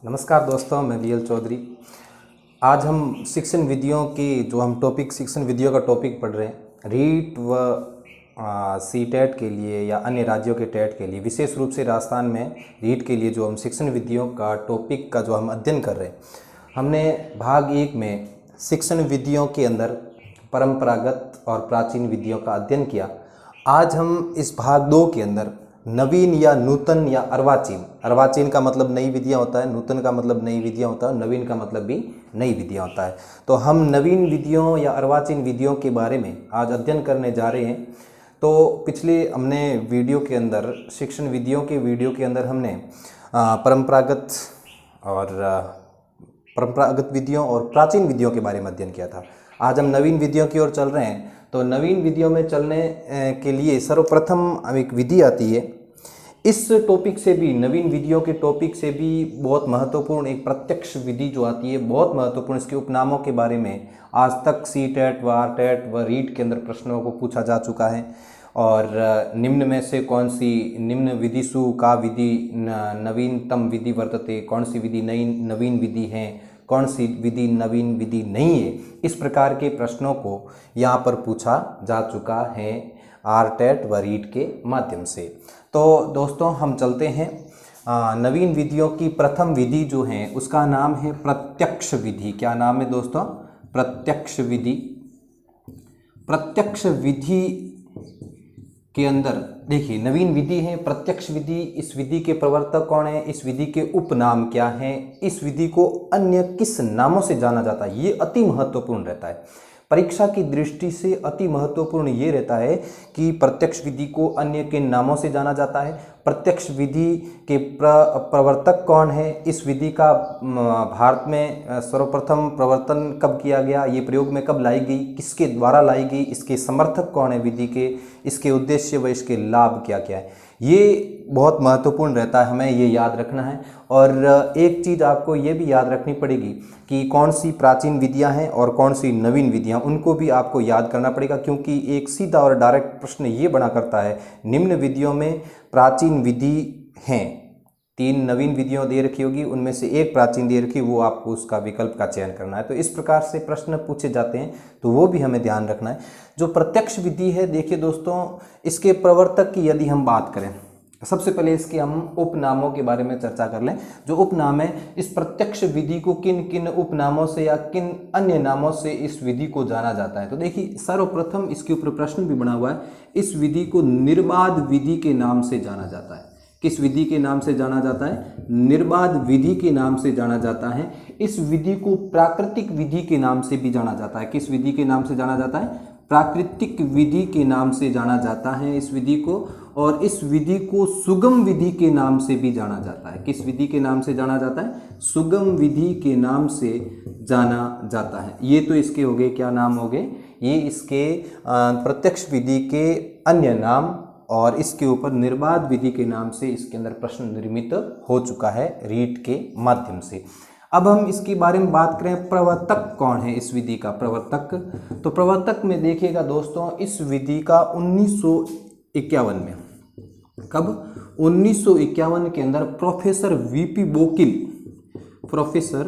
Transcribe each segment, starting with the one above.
नमस्कार दोस्तों, मैं वीएल चौधरी। आज हम शिक्षण विधियों की जो हम टॉपिक शिक्षण विधियों का टॉपिक पढ़ रहे हैं, रीट व सी टेट के लिए या अन्य राज्यों के टेट के लिए, विशेष रूप से राजस्थान में रीट के लिए जो हम शिक्षण विधियों का टॉपिक का जो हम अध्ययन कर रहे हैं, हमने भाग 1 में शिक्षण विधियों के अंदर परंपरागत और प्राचीन विधियों का अध्ययन किया। आज हम इस भाग 2 के अंदर नवीन या नूतन या अर्वाचीन, अर्वाचीन का मतलब नई विधियाँ होता है, नूतन का मतलब नई विधियाँ होता है, नवीन का मतलब भी नई विधियाँ होता है। तो हम नवीन विधियों या अर्वाचीन विधियों के बारे में आज अध्ययन करने जा रहे हैं। तो पिछले हमने वीडियो के अंदर शिक्षण विधियों के वीडियो के अंदर हमने परंपरागत विधियों और प्राचीन विधियों के बारे में अध्ययन किया था। आज हम नवीन विधियों की ओर चल रहे हैं। तो नवीन विधियों में चलने के लिए सर्वप्रथम एक विधि आती है। इस टॉपिक से भी, नवीन विधियों के टॉपिक से भी बहुत महत्वपूर्ण एक प्रत्यक्ष विधि जो आती है, बहुत महत्वपूर्ण। इसके उपनामों के बारे में आज तक सी टेट व आर टेट व रीट के अंदर प्रश्नों को पूछा जा चुका है। और निम्न में से कौन सी निम्न विधिषु का विधि नवीनतम विधि वर्तते, कौन सी विधि नई नवीन विधि है, कौन सी विधि नवीन विधि नहीं है, इस प्रकार के प्रश्नों को यहाँ पर पूछा जा चुका है आर टेट व रीट के माध्यम से। तो दोस्तों हम चलते हैं। नवीन विधियों की प्रथम विधि जो है उसका नाम है प्रत्यक्ष विधि। क्या नाम है दोस्तों? प्रत्यक्ष विधि। प्रत्यक्ष विधि के अंदर देखिए, नवीन विधि है प्रत्यक्ष विधि। इस विधि के प्रवर्तक कौन है? इस विधि के उपनाम क्या हैं? इस विधि को अन्य किस नामों से जाना जाता है? ये अति महत्वपूर्ण रहता है। परीक्षा की दृष्टि से अति महत्वपूर्ण ये रहता है कि प्रत्यक्ष विधि को अन्य के नामों से जाना जाता है। प्रत्यक्ष विधि के प्रवर्तक कौन है? इस विधि का भारत में सर्वप्रथम प्रवर्तन कब किया गया? ये प्रयोग में कब लाई गई? किसके द्वारा लाई गई? इसके समर्थक कौन है विधि के? इसके उद्देश्य व इसके लाभ क्या क्या है? ये बहुत महत्वपूर्ण रहता है, हमें ये याद रखना है। और एक चीज़ आपको ये भी याद रखनी पड़ेगी कि कौन सी प्राचीन विधियां हैं और कौन सी नवीन विधियां, उनको भी आपको याद करना पड़ेगा। क्योंकि एक सीधा और डायरेक्ट प्रश्न ये बना करता है, निम्न विधियों में प्राचीन विधि हैं, 3 नवीन विधियों दे रखी होगी, उनमें से एक प्राचीन दे रखी, वो आपको उसका विकल्प का चयन करना है। तो इस प्रकार से प्रश्न पूछे जाते हैं, तो वो भी हमें ध्यान रखना है। जो प्रत्यक्ष विधि है, देखिए दोस्तों, इसके प्रवर्तक की यदि हम बात करें, सबसे पहले इसके हम उपनामों के बारे में चर्चा कर लें। जो उपनाम है, इस प्रत्यक्ष विधि को किन किन उपनामों से या किन अन्य नामों से इस विधि को जाना जाता है? तो देखिए, सर्वप्रथम इसके ऊपर प्रश्न भी बना हुआ है। इस विधि को निर्बाध विधि के नाम से जाना जाता है। किस विधि के नाम से जाना जाता है? निर्बाध विधि के नाम से जाना जाता है। इस विधि को प्राकृतिक विधि के नाम से भी जाना जाता है। किस विधि के नाम से जाना जाता है? प्राकृतिक विधि के नाम से जाना जाता है इस विधि को। और इस विधि को सुगम विधि के नाम से भी जाना जाता है। किस विधि के नाम से जाना जाता है? सुगम विधि के नाम से जाना जाता है। ये तो इसके हो गए, क्या नाम हो गए? ये इसके प्रत्यक्ष विधि के अन्य नाम, और इसके ऊपर निर्बाध विधि के नाम से इसके अंदर प्रश्न निर्मित हो चुका है रीट के माध्यम से। अब हम इसके बारे में बात करें, प्रवर्तक कौन है इस विधि का? प्रवर्तक, तो प्रवर्तक में देखिएगा दोस्तों, इस विधि का 1951 में, कब? 1951 के अंदर professor VP Bokil, professor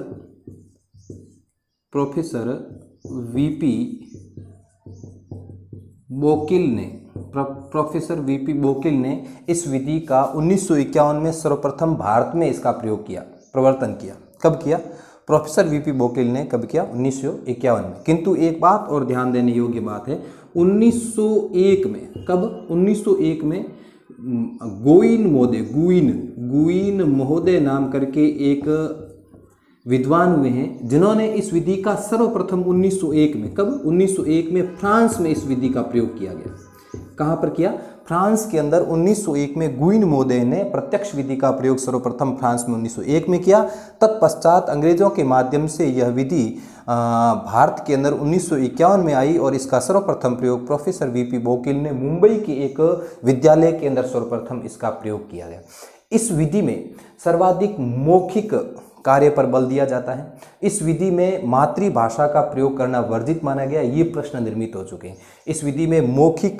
VP Bokil ने इस विधि का 1951 में सर्वप्रथम भारत में इसका प्रयोग किया, प्रवर्तन किया। कब किया? प्रोफेसर वीपी बोकिल ने कब किया? 1951 में। किंतु एक बात और ध्यान देने योग्य बात है, 1901 में, कब? 1901 में गुइन महोदय नाम करके एक विद्वान हुए हैं, जिन्होंने इस विधि का सर्वप्रथम 1901 में, कब? 1901 में फ्रांस में इस विधि का प्रयोग किया गया। कहाँ पर किया? फ्रांस के अंदर 1901 में गुइन महोदय ने प्रत्यक्ष विधि का प्रयोग सर्वप्रथम फ्रांस में 1901 में किया। तत्पश्चात अंग्रेजों के माध्यम से यह विधि भारत के अंदर 1951 में आई और इसका सर्वप्रथम प्रयोग प्रोफेसर वीपी बोकिल ने मुंबई के एक विद्यालय के अंदर सर्वप्रथम इसका प्रयोग किया गया। इस विधि में सर्वाधिक मौखिक कार्य पर बल दिया जाता है। इस विधि में मातृभाषा का प्रयोग करना वर्जित माना गया, ये प्रश्न निर्मित हो चुके हैं। इस विधि में मौखिक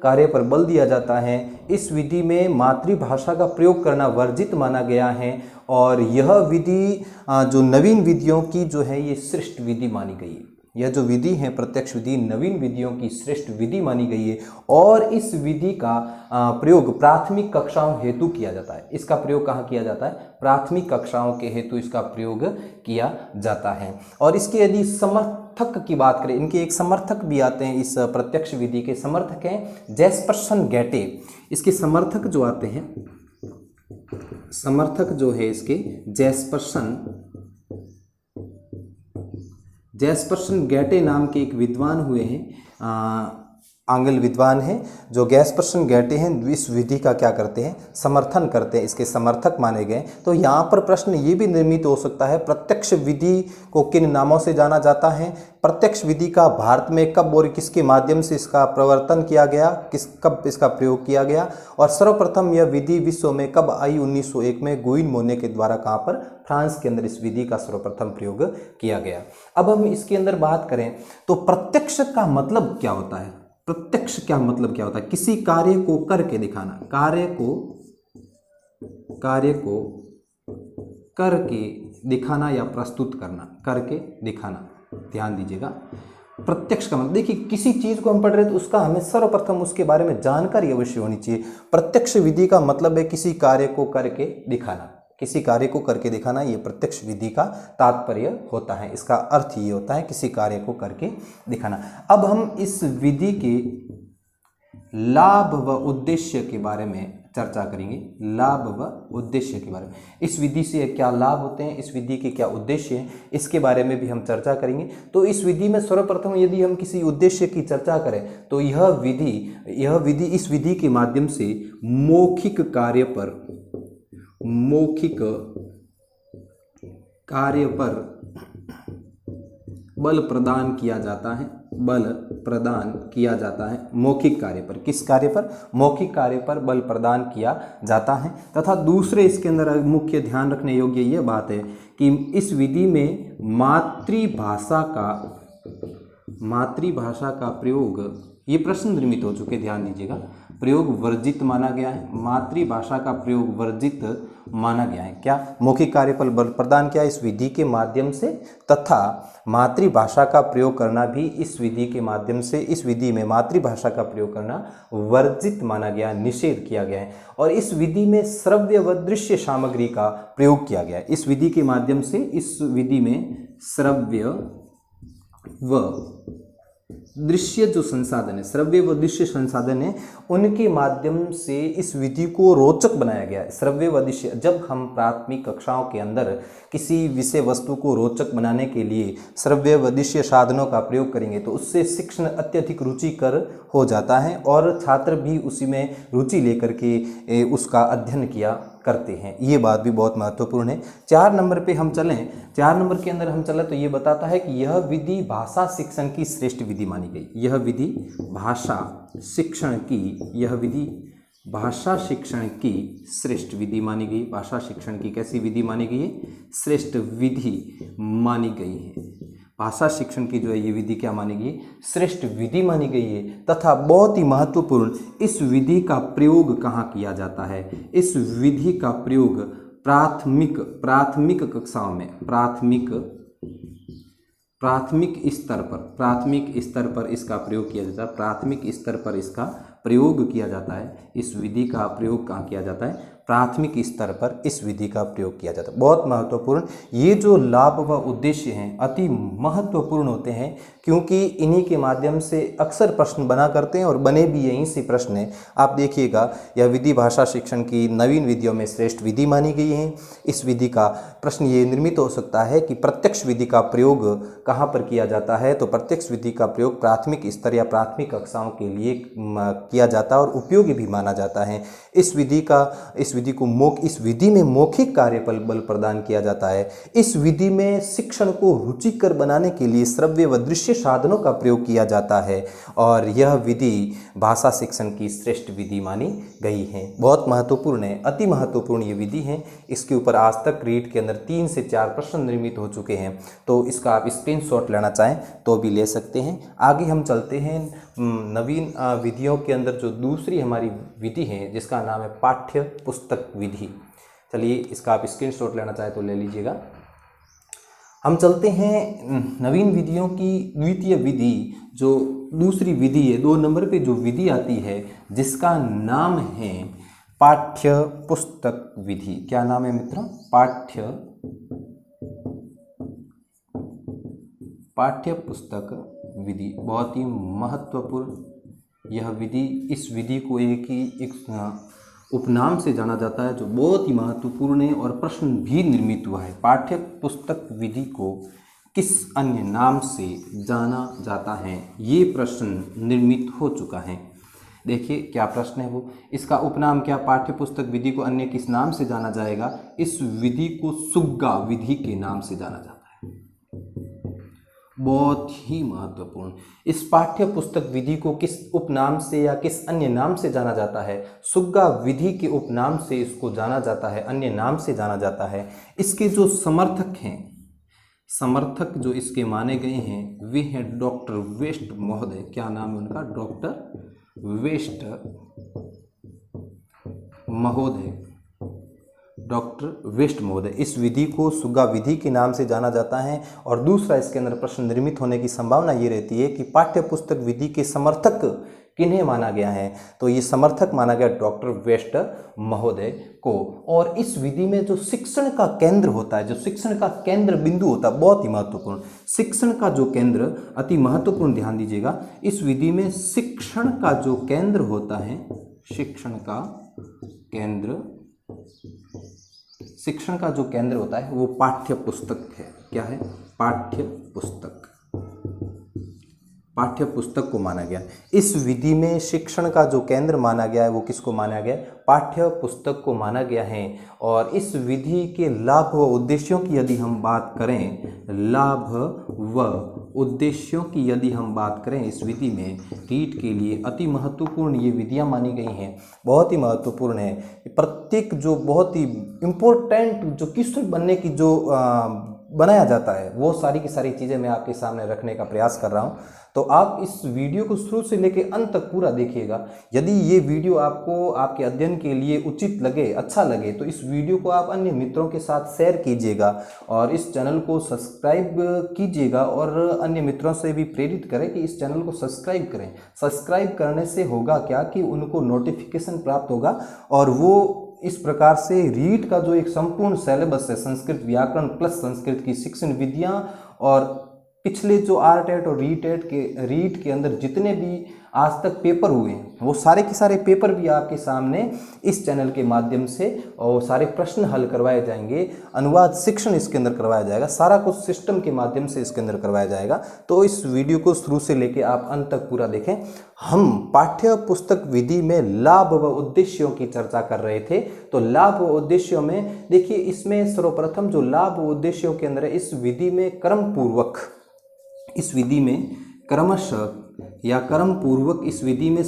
कार्य पर बल दिया जाता है, इस विधि में मातृभाषा का प्रयोग करना वर्जित माना गया है, और यह विधि जो नवीन विधियों की जो है ये श्रेष्ठ विधि मानी गई है। यह जो विधि है प्रत्यक्ष विधि नवीन विधियों की श्रेष्ठ विधि मानी गई है, और इस विधि का प्रयोग प्राथमिक कक्षाओं हेतु किया जाता है। इसका प्रयोग कहाँ किया जाता है? प्राथमिक कक्षाओं के हेतु इसका प्रयोग किया जाता है। और इसके यदि समर्थक की बात करें, इनके एक समर्थक भी आते हैं, इस प्रत्यक्ष विधि के समर्थक हैं जैस्पर्सन गेटे। इसके समर्थक जो आते हैं, समर्थक जो है इसके जैस्पर्सन गेटे नाम के एक विद्वान हुए हैं, आंग्ल विद्वान हैं, जो जैस्पर्सन गेटे हैं, इस विधि का क्या करते हैं? समर्थन करते हैं, इसके समर्थक माने गए। तो यहाँ पर प्रश्न ये भी निर्मित हो सकता है, प्रत्यक्ष विधि को किन नामों से जाना जाता है? प्रत्यक्ष विधि का भारत में कब और किसके माध्यम से इसका प्रवर्तन किया गया, कब इसका प्रयोग किया गया, और सर्वप्रथम यह विधि विश्व में कब आई? 1901 में गुइन मोने के द्वारा कहाँ पर? फ्रांस के अंदर इस विधि का सर्वप्रथम प्रयोग किया गया। अब हम इसके अंदर बात करें तो प्रत्यक्ष का मतलब क्या होता है? प्रत्यक्ष क्या मतलब क्या होता है? किसी कार्य को करके दिखाना, कार्य को करके दिखाना या प्रस्तुत करना, करके दिखाना। ध्यान दीजिएगा, प्रत्यक्ष का मतलब, देखिए किसी चीज को हम पढ़ रहे हैं तो उसका हमें सर्वप्रथम उसके बारे में जानकारी अवश्य होनी चाहिए। प्रत्यक्ष विधि का मतलब है किसी कार्य को करके दिखाना, किसी कार्य को करके दिखाना, ये प्रत्यक्ष विधि का तात्पर्य होता है। इसका अर्थ ये होता है किसी कार्य को करके दिखाना। अब हम इस विधि के लाभ व उद्देश्य के बारे में चर्चा करेंगे। लाभ व उद्देश्य के बारे में, इस विधि से क्या लाभ होते हैं, इस विधि के क्या उद्देश्य हैं, इसके बारे में भी हम चर्चा करेंगे। तो इस विधि में सर्वप्रथम यदि हम किसी उद्देश्य की चर्चा करें तो यह विधि इस विधि के माध्यम से मौखिक कार्य पर बल प्रदान किया जाता है, बल प्रदान किया जाता है मौखिक कार्य पर। किस कार्य पर? मौखिक कार्य पर बल प्रदान किया जाता है। तथा दूसरे इसके अंदर मुख्य ध्यान रखने योग्य यह बात है कि इस विधि में मातृभाषा का प्रयोग, ये प्रश्न निर्मित हो चुके, ध्यान दीजिएगा, प्रयोग वर्जित माना गया है। मातृभाषा का प्रयोग वर्जित माना गया है। क्या? मौखिक कार्य पर बल प्रदान किया इस विधि के माध्यम से, तथा मातृभाषा का प्रयोग करना भी इस विधि के माध्यम से, इस विधि में मातृभाषा का प्रयोग करना वर्जित माना गया, निषेध किया गया है। और इस विधि में श्रव्य व दृश्य सामग्री का प्रयोग किया गया है। इस विधि के माध्यम से, इस विधि में श्रव्य व दृश्य जो संसाधन है, श्रव्य व दृश्य संसाधन है, उनके माध्यम से इस विधि को रोचक बनाया गया है। श्रव्य व दृश्य, जब हम प्राथमिक कक्षाओं के अंदर किसी विषय वस्तु को रोचक बनाने के लिए श्रव्य व दृश्य साधनों का प्रयोग करेंगे तो उससे शिक्षण अत्यधिक रुचिकर हो जाता है, और छात्र भी उसी में रुचि लेकर के उसका अध्ययन किया करते हैं। ये बात भी बहुत महत्वपूर्ण है। 4 नंबर पे हम चलें, 4 नंबर के अंदर हम चलें तो ये बताता है कि यह विधि भाषा शिक्षण की श्रेष्ठ विधि मानी गई। यह विधि भाषा शिक्षण की श्रेष्ठ विधि मानी गई। भाषा शिक्षण की कैसी विधि मानी गई है? श्रेष्ठ विधि मानी गई है। भाषा शिक्षण की जो है ये विधि क्या मानी गई? श्रेष्ठ विधि मानी गई है। तथा बहुत ही महत्वपूर्ण, इस विधि का प्रयोग कहाँ किया जाता है? इस विधि का प्रयोग प्राथमिक कक्षाओं में, प्राथमिक स्तर पर इसका प्रयोग किया जाता है। प्राथमिक स्तर पर इसका प्रयोग किया जाता है। इस विधि का प्रयोग कहाँ किया जाता है? प्राथमिक स्तर पर इस विधि का प्रयोग किया जाता है। बहुत महत्वपूर्ण, ये जो लाभ व उद्देश्य हैं अति महत्वपूर्ण होते हैं, क्योंकि इन्हीं के माध्यम से अक्सर प्रश्न बना करते हैं और बने भी यहीं से प्रश्न हैं। आप देखिएगा, यह विधि भाषा शिक्षण की नवीन विधियों में श्रेष्ठ विधि मानी गई है। इस विधि का प्रश्न ये निर्मित हो सकता है कि प्रत्यक्ष विधि का प्रयोग कहाँ पर किया जाता है? तो प्रत्यक्ष विधि का प्रयोग प्राथमिक स्तर या प्राथमिक कक्षाओं के लिए किया जाता है और उपयोगी भी माना जाता है। इस इस विधि में मौखिक कार्य बल प्रदान किया जाता है। इस विधि में शिक्षण को रुचिकर बनाने के लिए श्रव्य व दृश्य साधनों का प्रयोग किया जाता है और यह विधि भाषा शिक्षण की श्रेष्ठ विधि मानी गई है। बहुत महत्वपूर्ण है, अति महत्वपूर्ण ये विधि है। इसके ऊपर आज तक रीट के अंदर 3 से 4 प्रश्न निर्मित हो चुके हैं, तो इसका आप स्क्रीनशॉट लेना चाहें तो भी ले सकते हैं। आगे हम चलते हैं नवीन विधियों के अंदर जो दूसरी हमारी विधि है जिसका नाम है पाठ्य पुस्तक विधि। चलिए इसका आप स्क्रीनशॉट लेना चाहे तो ले लीजिएगा। हम चलते हैं नवीन विधियों की द्वितीय विधि, जो दूसरी विधि है, 2 नंबर पे जो विधि आती है जिसका नाम है पाठ्य पुस्तक विधि। क्या नाम है मित्रों? पाठ्य पुस्तक विधि। बहुत ही महत्वपूर्ण यह विधि, इस विधि को एक उपनाम से जाना जाता है जो बहुत ही महत्वपूर्ण है और प्रश्न भी निर्मित हुआ है। पाठ्य पुस्तक विधि को किस अन्य नाम से जाना जाता है, ये प्रश्न निर्मित हो चुका है। देखिए क्या प्रश्न है वो, इसका उपनाम क्या? पाठ्य पुस्तक विधि को अन्य किस नाम से जाना जाएगा? इस विधि को सुग्गा विधि के नाम से जाना जाता है। बहुत ही महत्वपूर्ण। इस पाठ्य पुस्तक विधि को किस उपनाम से या किस अन्य नाम से जाना जाता है? सुग्गा विधि के उपनाम से इसको जाना जाता है, अन्य नाम से जाना जाता है। इसके जो समर्थक हैं, समर्थक जो इसके माने गए हैं वे हैं डॉक्टर वेस्ट महोदय। क्या नाम है उनका? डॉक्टर वेस्ट महोदय। डॉक्टर वेस्ट महोदय। इस विधि को सुग्गा विधि के नाम से जाना जाता है। और दूसरा इसके अंदर प्रश्न निर्मित होने की संभावना ये रहती है कि पाठ्य पुस्तक विधि के समर्थक किन्हें माना गया है? तो ये समर्थक माना गया डॉक्टर वेस्ट महोदय को। और इस विधि में जो शिक्षण का केंद्र होता है, जो शिक्षण का केंद्र बिंदु होता है, बहुत ही महत्वपूर्ण, शिक्षण का जो केंद्र, अति महत्वपूर्ण, ध्यान दीजिएगा। इस विधि में शिक्षण का जो केंद्र होता है, शिक्षण का जो केंद्र होता है वो पाठ्य पुस्तक है। क्या है? पाठ्य पुस्तक। पाठ्य पुस्तक को माना गया। इस विधि में शिक्षण का जो केंद्र माना गया है वो किसको माना गया? पाठ्य पुस्तक को माना गया है। और इस विधि के लाभ व उद्देश्यों की यदि हम बात करें, लाभ व उद्देश्यों की यदि हम बात करें, इस विधि में रीट के लिए अति महत्वपूर्ण ये विधियां मानी गई हैं, बहुत ही महत्वपूर्ण है। प्रत्येक जो बहुत ही इम्पोर्टेंट जो क्वेश्चन बनने की जो बनाया जाता है वो सारी की सारी चीज़ें मैं आपके सामने रखने का प्रयास कर रहा हूं। तो आप इस वीडियो को शुरू से लेकर अंत तक पूरा देखिएगा। यदि ये वीडियो आपको आपके अध्ययन के लिए उचित लगे, अच्छा लगे, तो इस वीडियो को आप अन्य मित्रों के साथ शेयर कीजिएगा और इस चैनल को सब्सक्राइब कीजिएगा और अन्य मित्रों से भी प्रेरित करें कि इस चैनल को सब्सक्राइब करें। सब्सक्राइब करने से होगा क्या कि उनको नोटिफिकेशन प्राप्त होगा और वो इस प्रकार से रीट का जो एक संपूर्ण सिलेबस है, संस्कृत व्याकरण प्लस संस्कृत की शिक्षण विधियां, और पिछले जो आरटेट और रीट के अंदर जितने भी आज तक पेपर हुए हैं वो सारे के सारे पेपर भी आपके सामने इस चैनल के माध्यम से, और सारे प्रश्न हल करवाए जाएंगे, अनुवाद शिक्षण इसके अंदर करवाया जाएगा, सारा कुछ सिस्टम के माध्यम से इसके अंदर करवाया जाएगा। तो इस वीडियो को शुरू से लेके आप अंत तक पूरा देखें। हम पाठ्य पुस्तक विधि में लाभ व उद्देश्यों की चर्चा कर रहे थे। तो लाभ व उद्देश्यों में देखिए, इसमें सर्वप्रथम जो लाभ व उद्देश्यों के अंदर है, इस विधि में क्रमपूर्वक, इस विधि में क्रमशः या क्रम पूर्वक इस विधि में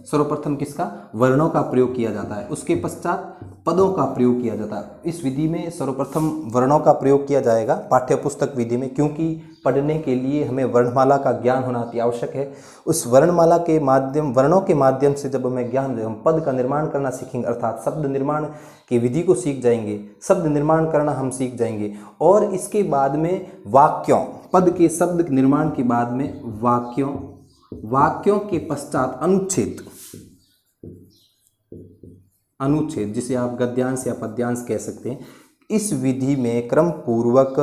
सर्वप्रथम किसका? वर्णों का प्रयोग किया जाता है। उसके पश्चात पदों का प्रयोग किया जाता है। इस विधि में सर्वप्रथम वर्णों का प्रयोग किया जाएगा पाठ्य पुस्तक विधि में, क्योंकि पढ़ने के लिए हमें वर्णमाला का ज्ञान होना अति आवश्यक है। उस वर्णमाला के माध्यम, वर्णों के माध्यम से जब हमें ज्ञान, हम पद का निर्माण करना सीखेंगे, अर्थात शब्द निर्माण की विधि को सीख जाएंगे, शब्द निर्माण करना हम सीख जाएंगे। और इसके बाद में वाक्यों, पद के शब्द निर्माण के बाद में वाक्यों के पश्चात अनुच्छेद, जिसे आप गद्यांश या पद्यांश कह सकते हैं। इस विधि में क्रम पूर्वक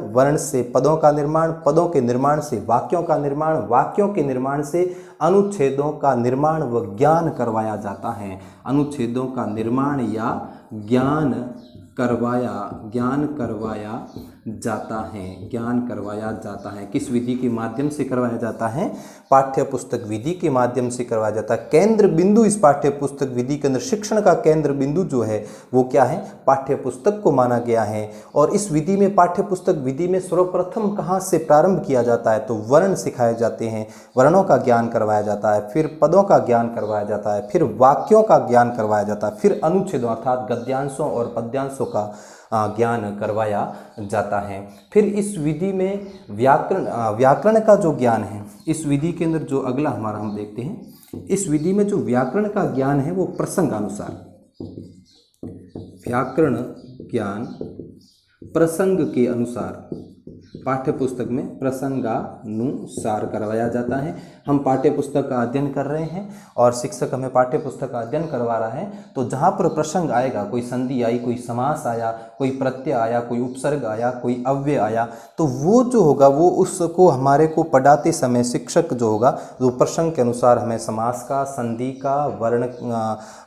वर्ण से पदों का निर्माण, पदों के निर्माण से वाक्यों का निर्माण, वाक्यों के निर्माण से अनुच्छेदों का निर्माण व ज्ञान करवाया जाता है। अनुच्छेदों का निर्माण या ज्ञान ज्ञान करवाया जाता है, ज्ञान करवाया जाता है। किस विधि के माध्यम से करवाया जाता है? पाठ्य पुस्तक विधि के माध्यम से करवाया जाता है। केंद्र बिंदु इस पाठ्य पुस्तक विधि के अंदर, शिक्षण का केंद्र बिंदु जो है वो क्या है? पाठ्य पुस्तक को माना गया है। और इस विधि में, पाठ्य पुस्तक विधि में सर्वप्रथम कहाँ से प्रारंभ किया जाता है? तो वर्ण सिखाए जाते हैं, वर्णों का ज्ञान करवाया जाता है, फिर पदों का ज्ञान करवाया जाता है, फिर वाक्यों का ज्ञान करवाया जाता है, फिर अनुच्छेदों अर्थात गद्यांशों और पद्यांशों का ज्ञान करवाया जाता है। फिर इस विधि में व्याकरण का जो ज्ञान है, इस विधि के अंदर जो अगला हमारा हम देखते हैं, इस विधि में जो व्याकरण का ज्ञान है वो प्रसंगानुसार, व्याकरण ज्ञान प्रसंग के अनुसार पाठ्य पुस्तक में प्रसंगानुसार करवाया जाता है। हम पाठ्य पुस्तक का अध्ययन कर रहे हैं और शिक्षक हमें पाठ्य पुस्तक का अध्ययन करवा रहा है, तो जहाँ पर प्रसंग आएगा, कोई संधि आई, कोई समास आया, कोई प्रत्यय आया, कोई उपसर्ग आया, कोई अव्यय आया, तो वो जो होगा वो उसको हमारे को पढ़ाते समय शिक्षक जो होगा वो प्रसंग के अनुसार हमें समास का, संधि का, वर्ण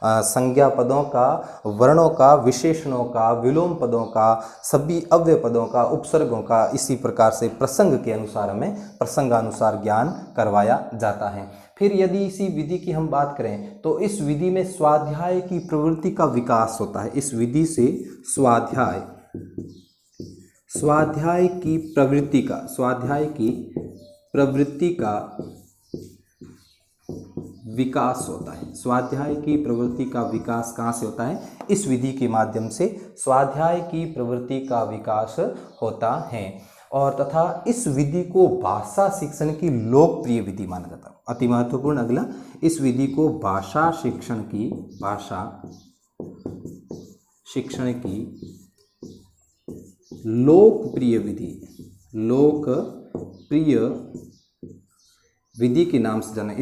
संज्ञा पदों का, वर्णों का, विशेषणों का, विलोम पदों का, सभी अव्यय पदों का, उपसर्गों का, इसी प्रकार से प्रसंग के अनुसार हमें प्रसंगानुसार ज्ञान करवाया जाता है। फिर यदि इसी विधि की हम बात करें तो इस विधि में स्वाध्याय की प्रवृत्ति का विकास होता है। इस विधि से स्वाध्याय की प्रवृत्ति का विकास होता है। स्वाध्याय की प्रवृत्ति का विकास कहाँ से होता है? इस विधि के माध्यम से स्वाध्याय की प्रवृत्ति का विकास होता है। और तथा इस विधि को भाषा शिक्षण की लोकप्रिय विधि माना जाता है। अति महत्वपूर्ण अगला, इस विधि को भाषा शिक्षण की लोकप्रिय विधि के नाम से जाना,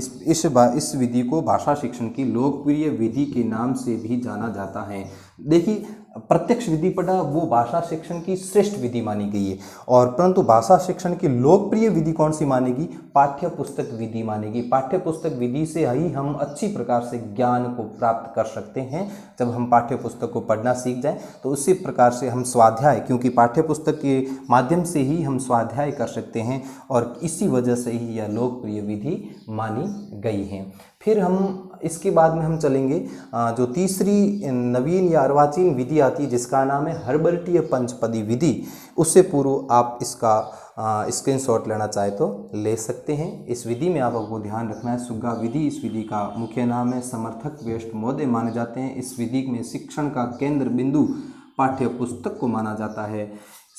इस विधि को भाषा शिक्षण की लोकप्रिय विधि के नाम से भी जाना जाता है। देखिए, प्रत्यक्ष विधि पढ़ा वो भाषा शिक्षण की श्रेष्ठ विधि मानी गई है, और परंतु भाषा शिक्षण की लोकप्रिय विधि कौन सी मानेगी? पाठ्य पुस्तक विधि मानेगी। पाठ्य पुस्तक विधि से ही हम अच्छी प्रकार से ज्ञान को प्राप्त कर सकते हैं। जब हम पाठ्य पुस्तक को पढ़ना सीख जाएं तो उसी प्रकार से हम स्वाध्याय, क्योंकि पाठ्य पुस्तक के माध्यम से ही हम स्वाध्याय कर सकते हैं, और इसी वजह से ही यह लोकप्रिय विधि मानी गई है। फिर हम इसके बाद में हम चलेंगे जो तीसरी नवीन या अर्वाचीन विधि आती है जिसका नाम है हर्बर्टीय पंचपदी विधि। उससे पूर्व आप इसका स्क्रीनशॉट लेना चाहे तो ले सकते हैं। इस विधि में आपको ध्यान रखना है सुग्गा विधि। इस विधि का मुख्य नाम है समर्थक व्यष्ट महोदय माने जाते हैं। इस विधि में शिक्षण का केंद्र बिंदु पाठ्य पुस्तक को माना जाता है।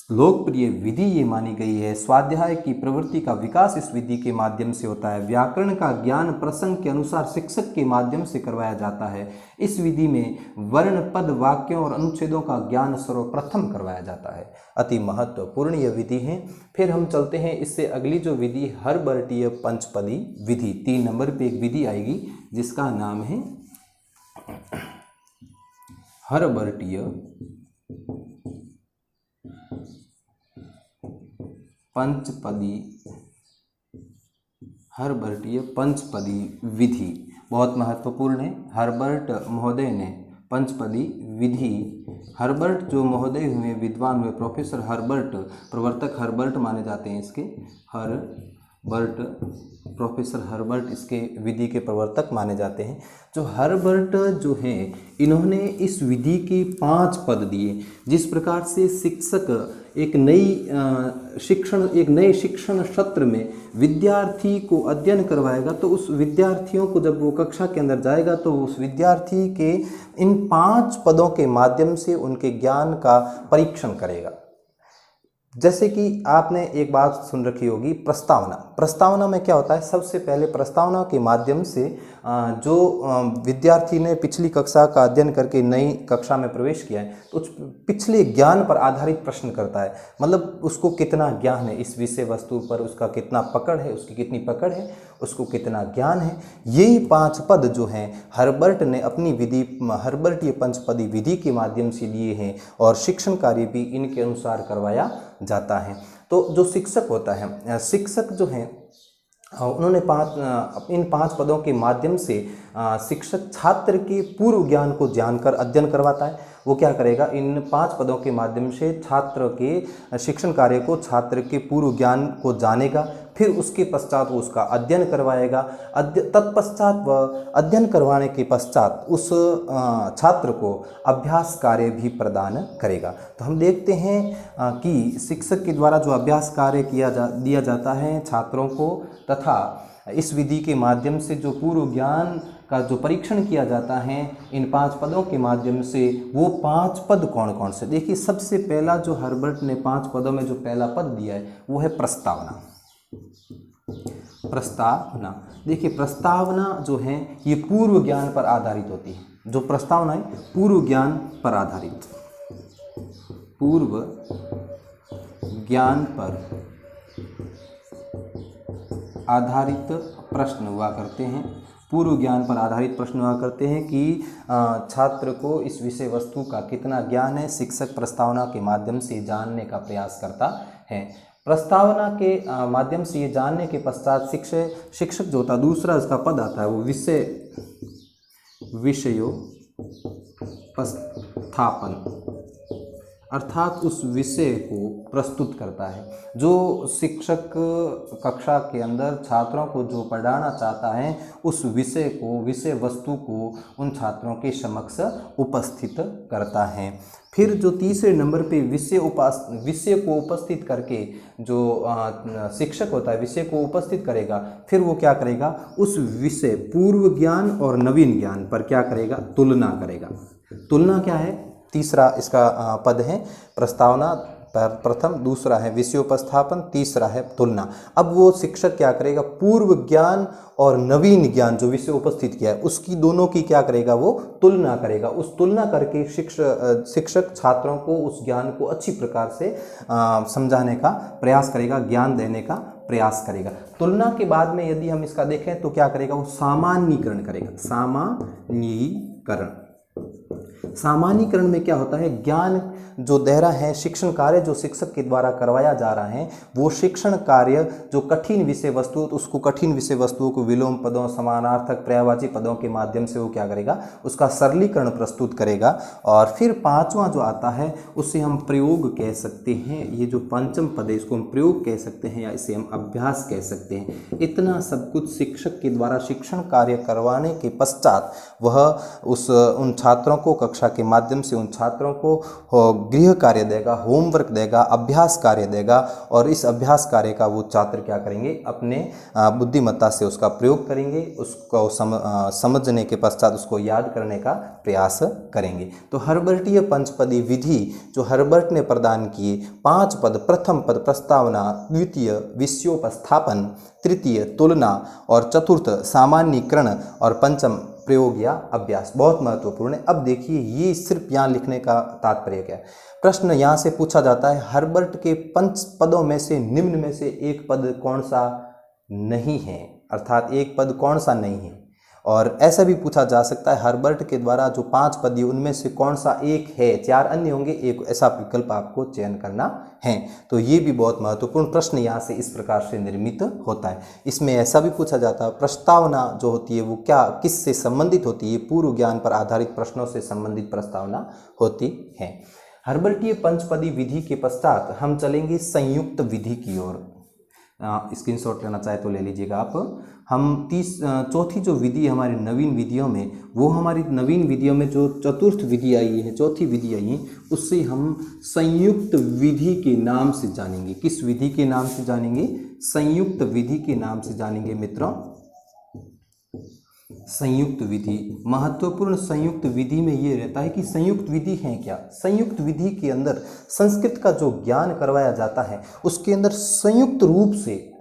लोकप्रिय विधि ये मानी गई है। स्वाध्याय की प्रवृत्ति का विकास इस विधि के माध्यम से होता है। व्याकरण का ज्ञान प्रसंग के अनुसार शिक्षक के माध्यम से करवाया जाता है। इस विधि में वर्ण, पद, वाक्यों और अनुच्छेदों का ज्ञान सर्वप्रथम करवाया जाता है। अति महत्वपूर्ण यह विधि है। फिर हम चलते हैं इससे अगली जो विधि हर्बर्टीय पंचपदी विधि। 3 नंबर पे एक विधि आएगी जिसका नाम है हर्बर्टीय पंचपदी विधि बहुत महत्वपूर्ण है। हर्बर्ट महोदय ने पंचपदी विधि, हर्बर्ट जो महोदय हुए, विद्वान हुए, प्रोफेसर हर्बर्ट, प्रवर्तक हर्बर्ट माने जाते हैं इसके, प्रोफेसर हर्बर्ट इसके विधि के प्रवर्तक माने जाते हैं। जो हर्बर्ट जो हैं, इन्होंने इस विधि के 5 पद दिए। जिस प्रकार से शिक्षक एक नए शिक्षण सत्र में विद्यार्थी को अध्ययन करवाएगा, तो उस विद्यार्थियों को जब वो कक्षा के अंदर जाएगा तो उस विद्यार्थी के इन 5 पदों के माध्यम से उनके ज्ञान का परीक्षण करेगा। जैसे कि आपने एक बात सुन रखी होगी, प्रस्तावना में क्या होता है? सबसे पहले प्रस्तावना के माध्यम से जो विद्यार्थी ने पिछली कक्षा का अध्ययन करके नई कक्षा में प्रवेश किया है तो उस पिछले ज्ञान पर आधारित प्रश्न करता है। मतलब उसको कितना ज्ञान है इस विषय वस्तु पर, उसका कितना पकड़ है, उसकी कितनी पकड़ है, उसको कितना ज्ञान है। यही 5 पद जो हैं हर्बर्ट ने अपनी विधि, हर्बर्टीय पंचपदी विधि के माध्यम से दिए हैं, और शिक्षण कार्य भी इनके अनुसार करवाया जाता है। तो जो शिक्षक होता है, शिक्षक जो है उन्होंने इन 5 पदों के माध्यम से शिक्षक छात्र के पूर्व ज्ञान को जानकर अध्ययन करवाता है। वो क्या करेगा, इन 5 पदों के माध्यम से छात्र के शिक्षण कार्य को, छात्र के पूर्व ज्ञान को जानेगा, फिर उसके पश्चात वो उसका अध्ययन करवाएगा। तत्पश्चात वह अध्ययन करवाने के पश्चात उस छात्र को अभ्यास कार्य भी प्रदान करेगा। तो हम देखते हैं कि शिक्षक के द्वारा जो अभ्यास कार्य दिया जाता है छात्रों को, तथा इस विधि के माध्यम से जो पूर्व ज्ञान का जो परीक्षण किया जाता है इन 5 पदों के माध्यम से, वो 5 पद कौन कौन से। देखिए, सबसे पहला जो हर्बर्ट ने 5 पदों में जो पहला पद दिया है वो है प्रस्तावना। प्रस्तावना, देखिए प्रस्तावना जो है ये पूर्व ज्ञान पर आधारित होती है। जो प्रस्तावना है पूर्व ज्ञान पर आधारित, पूर्व ज्ञान पर आधारित प्रश्न हुआ करते हैं। पूर्व ज्ञान पर आधारित प्रश्न हुआ करते हैं कि छात्र को इस विषय वस्तु का कितना ज्ञान है, शिक्षक प्रस्तावना के माध्यम से जानने का प्रयास करता है। प्रस्तावना के माध्यम से ये जानने के पश्चात शिक्षक जो होता है, दूसरा इसका पद आता है वो विषयोपस्थापन, अर्थात उस विषय को प्रस्तुत करता है। जो शिक्षक कक्षा के अंदर छात्रों को जो पढ़ाना चाहता है उस विषय को, विषय वस्तु को उन छात्रों के समक्ष उपस्थित करता है। फिर जो तीसरे नंबर पे विषय को उपस्थित करके जो शिक्षक होता है विषय को उपस्थित करेगा, फिर वो क्या करेगा, उस विषय पूर्व ज्ञान और नवीन ज्ञान पर क्या करेगा, तुलना करेगा। तुलना क्या है, तीसरा इसका पद है प्रस्तावना प्रथम, दूसरा है विषयोपस्थापन, तीसरा है तुलना। अब वो शिक्षक क्या करेगा, पूर्व ज्ञान और नवीन ज्ञान जो विषय उपस्थित किया है उसकी दोनों की क्या करेगा, वो तुलना करेगा। उस तुलना करके शिक्षक छात्रों को उस ज्ञान को अच्छी प्रकार से समझाने का प्रयास करेगा, ज्ञान देने का प्रयास करेगा। तुलना के बाद में यदि हम इसका देखें तो क्या करेगा, वो सामान्यीकरण करेगा। सामान्यीकरण में क्या होता है, ज्ञान जो दे रहा है, शिक्षण कार्य जो शिक्षक के द्वारा करवाया जा रहा है, वो शिक्षण कार्य जो कठिन विषय वस्तु, उसको कठिन विषय वस्तुओं को विलोम पदों, समानार्थक, पर्यायवाची पदों के माध्यम से वो क्या करेगा, उसका सरलीकरण प्रस्तुत करेगा। और फिर 5वां जो आता है उसे हम प्रयोग कह सकते हैं। ये जो 5वां पद है इसको हम प्रयोग कह सकते हैं या इसे हम अभ्यास कह सकते हैं। इतना सब कुछ शिक्षक के द्वारा शिक्षण कार्य करवाने के पश्चात वह उन छात्रों को कक्षा के माध्यम से उन छात्रों को गृह कार्य देगा, होमवर्क देगा, अभ्यास कार्य देगा, और इस अभ्यास कार्य का वो छात्र क्या करेंगे, अपने बुद्धिमत्ता से उसका प्रयोग करेंगे, उसको समझने के पश्चात उसको याद करने का प्रयास करेंगे। तो हर्बर्टीय पंचपदी विधि जो हर्बर्ट ने प्रदान किए, 5 पद, प्रथम पद प्रस्तावना, द्वितीय विषयोपस्थापन, तृतीय तुलना और चतुर्थ सामान्यीकरण और पंचम प्रयोग या अभ्यास, बहुत महत्वपूर्ण है। अब देखिए ये सिर्फ यहाँ लिखने का तात्पर्य क्या है। प्रश्न यहाँ से पूछा जाता है, हर्बर्ट के 5 पदों में से निम्न में से एक पद कौन सा नहीं है, अर्थात एक पद कौन सा नहीं है। और ऐसा भी पूछा जा सकता है, हर्बर्ट के द्वारा जो 5 पद दिए उनमें से कौन सा एक है, 4 अन्य होंगे, एक ऐसा विकल्प आपको चयन करना है। तो ये भी बहुत महत्वपूर्ण प्रश्न यहाँ से इस प्रकार से निर्मित होता है। इसमें ऐसा भी पूछा जाता है, प्रस्तावना जो होती है वो क्या, किससे संबंधित होती है, पूर्व ज्ञान पर आधारित प्रश्नों से संबंधित प्रस्तावना होती है। हर्बर्टीय पंचपदी विधि के पश्चात हम चलेंगे संयुक्त विधि की ओर। स्क्रीनशॉट लेना चाहे तो ले लीजिएगा आप। हम चौथी जो विधि है हमारी नवीन विधियों में, वो हमारी नवीन विधियों में जो चतुर्थ विधि आई है, चौथी विधि आई है, उससे हम संयुक्त विधि के नाम से जानेंगे। किस विधि के नाम से जानेंगे, संयुक्त विधि के नाम से जानेंगे मित्रों। संयुक्त विधि महत्वपूर्ण संयुक्त विधि में ये रहता है कि संयुक्त विधि है क्या। संयुक्त विधि के अंदर संस्कृत का जो ज्ञान करवाया जाता है उसके अंदर संयुक्त रूप से,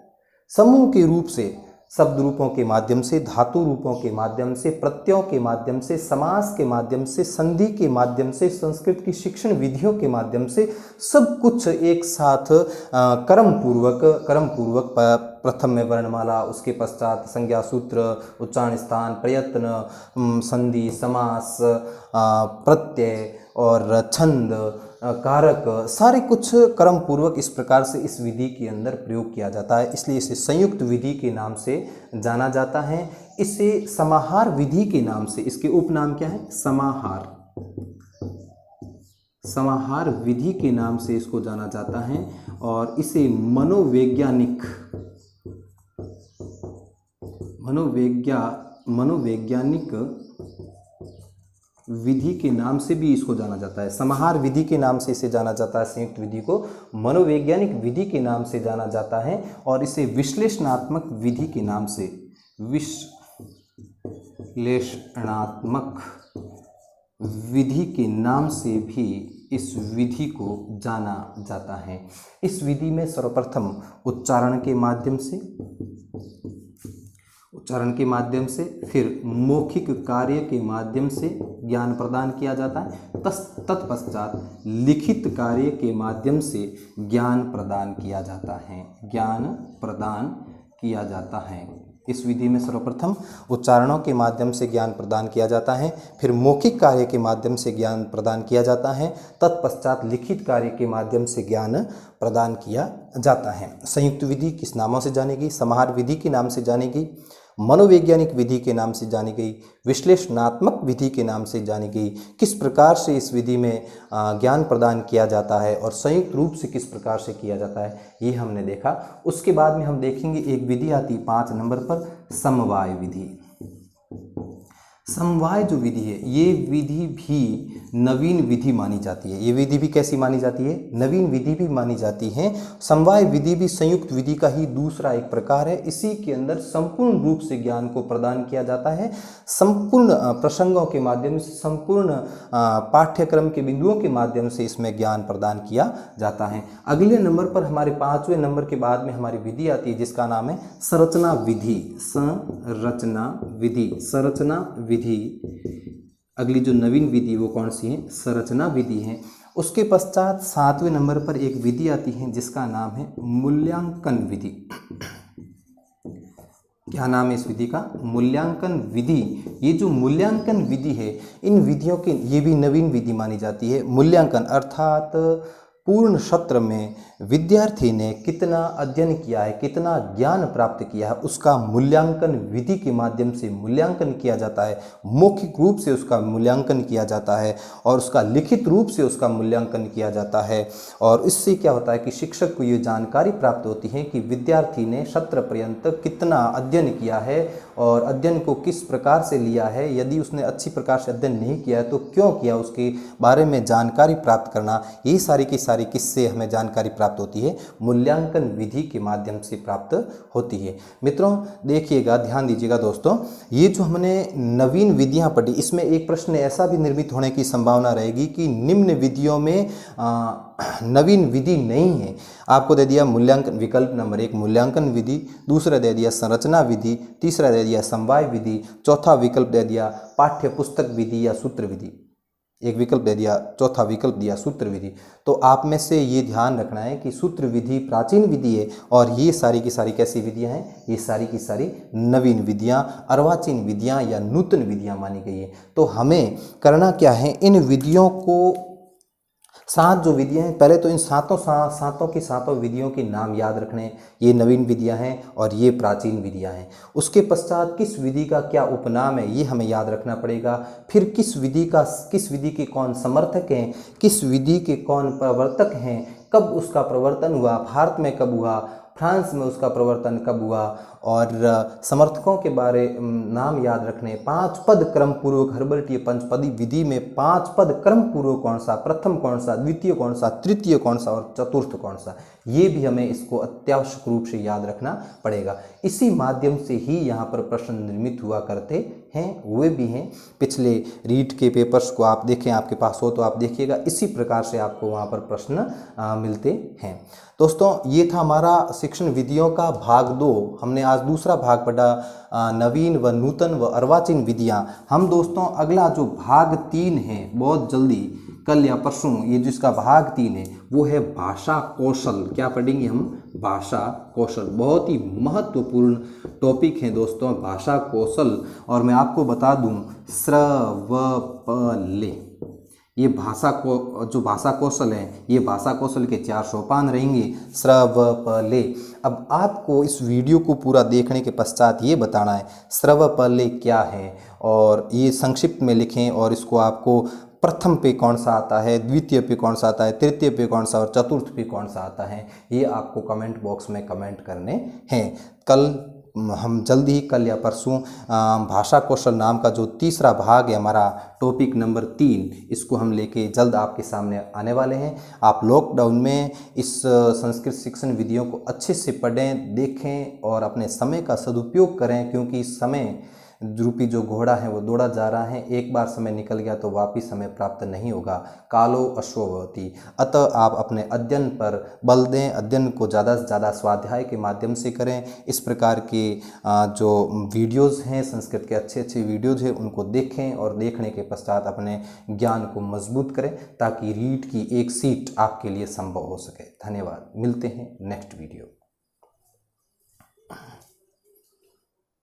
समूह के रूप से, शब्द रूपों के माध्यम से, धातु रूपों के माध्यम से, प्रत्ययों के माध्यम से, समास के माध्यम से, संधि के माध्यम से, संस्कृत की शिक्षण विधियों के माध्यम से सब कुछ एक साथ क्रम पूर्वक प्रथम में वर्णमाला, उसके पश्चात संज्ञा सूत्र, उच्चारण स्थान, प्रयत्न, संधि, समास, प्रत्यय और छंद, कारक, सारे कुछ क्रम पूर्वक इस प्रकार से इस विधि के अंदर प्रयोग किया जाता है, इसलिए इसे संयुक्त विधि के नाम से जाना जाता है। इसे समाहार विधि के नाम से, इसके उपनाम क्या है? समाहार, समाहार विधि के नाम से इसको जाना जाता है। और इसे मनोवैज्ञानिक विधि के नाम से भी इसको जाना जाता है। समाहार विधि के नाम से इसे जाना जाता है, संयुक्त विधि को मनोवैज्ञानिक विधि के नाम से जाना जाता है। और इसे विश्लेषणात्मक विधि के नाम से, विश्लेषणात्मक विधि के नाम से भी इस विधि को जाना जाता है। इस विधि में सर्वप्रथम उच्चारण के माध्यम से फिर मौखिक कार्य के माध्यम से ज्ञान प्रदान किया जाता है, तत्पश्चात लिखित कार्य के माध्यम से ज्ञान प्रदान किया जाता है। इस विधि में सर्वप्रथम उच्चारणों के माध्यम से ज्ञान प्रदान किया जाता है, फिर मौखिक कार्य के माध्यम से ज्ञान प्रदान किया जाता है, तत्पश्चात लिखित कार्य के माध्यम से ज्ञान प्रदान किया जाता है। संयुक्त विधि किस नामों से जानी गई? समाहार विधि के नाम से जानी गई, मनोवैज्ञानिक विधि के नाम से जानी गई, विश्लेषणात्मक विधि के नाम से जानी गई। किस प्रकार से इस विधि में ज्ञान प्रदान किया जाता है और संयुक्त रूप से किस प्रकार से किया जाता है, ये हमने देखा। उसके बाद में हम देखेंगे एक विधि आती है 5 नंबर पर, समवाय विधि। समवाय जो विधि है, ये विधि भी नवीन विधि मानी जाती है। ये विधि भी कैसी मानी जाती है? नवीन विधि भी मानी जाती है। समवाय विधि भी संयुक्त विधि का ही दूसरा एक प्रकार है। इसी के अंदर संपूर्ण रूप से ज्ञान को प्रदान किया जाता है, संपूर्ण प्रसंगों के माध्यम से, संपूर्ण पाठ्यक्रम के बिंदुओं के माध्यम से इसमें ज्ञान प्रदान किया जाता है। अगले नंबर पर हमारे 5वें नंबर के बाद में हमारी विधि आती है जिसका नाम है संरचना विधि। संरचना विधि अगली जो नवीन विधि वो कौन सी है? संरचना विधि है। उसके पश्चात 7वें नंबर पर एक विधि आती है जिसका नाम है मूल्यांकन विधि। क्या नाम है इस विधि का? मूल्यांकन विधि। ये जो मूल्यांकन विधि है, इन विधियों के, ये भी नवीन विधि मानी जाती है। मूल्यांकन अर्थात पूर्ण सत्र में विद्यार्थी ने कितना अध्ययन किया है, कितना ज्ञान प्राप्त किया है, उसका मूल्यांकन विधि के माध्यम से मूल्यांकन किया जाता है। मौखिक रूप से उसका मूल्यांकन किया जाता है और उसका लिखित रूप से उसका मूल्यांकन किया जाता है। और इससे क्या होता है कि शिक्षक को ये जानकारी प्राप्त होती है कि विद्यार्थी ने सत्र पर्यंत कितना अध्ययन किया है और अध्ययन को किस प्रकार से लिया है। यदि उसने अच्छी प्रकार से अध्ययन नहीं किया है तो क्यों किया, उसके बारे में जानकारी प्राप्त करना, ये सारी की सारी किससे हमें जानकारी प्राप्त होती है? मूल्यांकन विधि के माध्यम से प्राप्त होती है। मित्रों देखिएगा, ध्यान दीजिएगा दोस्तों, ये जो हमने नवीन विधियां पढ़ी, इसमें एक प्रश्न ऐसा भी निर्मित होने की संभावना रहेगी कि निम्न विधियों में नवीन विधि नहीं है। आपको दे दिया मूल्यांकन, विकल्प नंबर 1 मूल्यांकन विधि, दूसरा दे दिया संरचना विधि, तीसरा दे दिया समवाय विधि, चौथा विकल्प दे दिया पाठ्य पुस्तक विधि या सूत्र विधि, एक विकल्प दे दिया, चौथा विकल्प दिया सूत्र विधि। तो आप में से ये ध्यान रखना है कि सूत्र विधि प्राचीन विधि है और ये सारी की सारी कैसी विधियां हैं? ये सारी की सारी नवीन विधियां, अर्वाचीन विधियां या नूतन विधियां मानी गई है। तो हमें करना क्या है? इन विधियों को, 7 जो विधियां हैं, पहले तो इन सातों विधियों के नाम याद रखने। ये नवीन विधियां हैं और ये प्राचीन विधियां हैं। उसके पश्चात किस विधि का क्या उपनाम है ये हमें याद रखना पड़ेगा। फिर किस विधि के कौन समर्थक हैं, किस विधि के कौन प्रवर्तक हैं, कब उसका प्रवर्तन हुआ, भारत में कब हुआ, फ्रांस में उसका प्रवर्तन कब हुआ, और समर्थकों के बारे नाम याद रखने। 5 पद क्रम पूर्वक हर्बर्टीय पंचपदी विधि में 5 पद क्रम पूर्वक कौन सा, प्रथम कौन सा, द्वितीय कौन सा, तृतीय कौन सा और चतुर्थ कौन सा, ये भी हमें इसको अत्यावश्यक रूप से याद रखना पड़ेगा। इसी माध्यम से ही यहाँ पर प्रश्न निर्मित हुआ करते हैं, हुए भी हैं। पिछले रीट के पेपर्स को आप देखें, आपके पास हो तो आप देखिएगा, इसी प्रकार से आपको वहाँ पर प्रश्न मिलते हैं। दोस्तों ये था हमारा शिक्षण विधियों का भाग 2। हमने आज दूसरा भाग पढ़ा, नवीन व नूतन व अर्वाचीन विधियाँ। हम दोस्तों अगला जो भाग 3 है बहुत जल्दी कल या परसों ये जिसका भाग 3 है वो है भाषा कौशल। क्या पढ़ेंगे हम? भाषा कौशल। बहुत ही महत्वपूर्ण टॉपिक है दोस्तों भाषा कौशल। और मैं आपको बता दूं श्रवपले, ये भाषा को जो भाषा कौशल है ये भाषा कौशल के 4 सोपान रहेंगे। श्रवपले। अब आपको इस वीडियो को पूरा देखने के पश्चात ये बताना है श्रवपले क्या है, और ये संक्षिप्त में लिखें, और इसको आपको प्रथम पे कौन सा आता है, द्वितीय पे कौन सा आता है, तृतीय पे कौन सा और चतुर्थ पे कौन सा आता है, ये आपको कमेंट बॉक्स में कमेंट करने हैं। कल हम जल्दी ही कल या परसों भाषा कौशल नाम का जो तीसरा भाग है हमारा टॉपिक नंबर 3, इसको हम लेके जल्द आपके सामने आने वाले हैं। आप लॉकडाउन में इस संस्कृत शिक्षण विधियों को अच्छे से पढ़ें, देखें और अपने समय का सदुपयोग करें, क्योंकि समय रूपी जो घोड़ा है वो दौड़ा जा रहा है। एक बार समय निकल गया तो वापिस समय प्राप्त नहीं होगा। कालो अश्व भवति। अतः आप अपने अध्ययन पर बल दें, अध्ययन को ज़्यादा से ज़्यादा स्वाध्याय के माध्यम से करें। इस प्रकार के जो वीडियोज़ हैं संस्कृत के अच्छे अच्छे वीडियोज़ हैं उनको देखें, और देखने के पश्चात अपने ज्ञान को मजबूत करें ताकि रीट की एक सीट आपके लिए संभव हो सके। धन्यवाद। मिलते हैं नेक्स्ट वीडियो।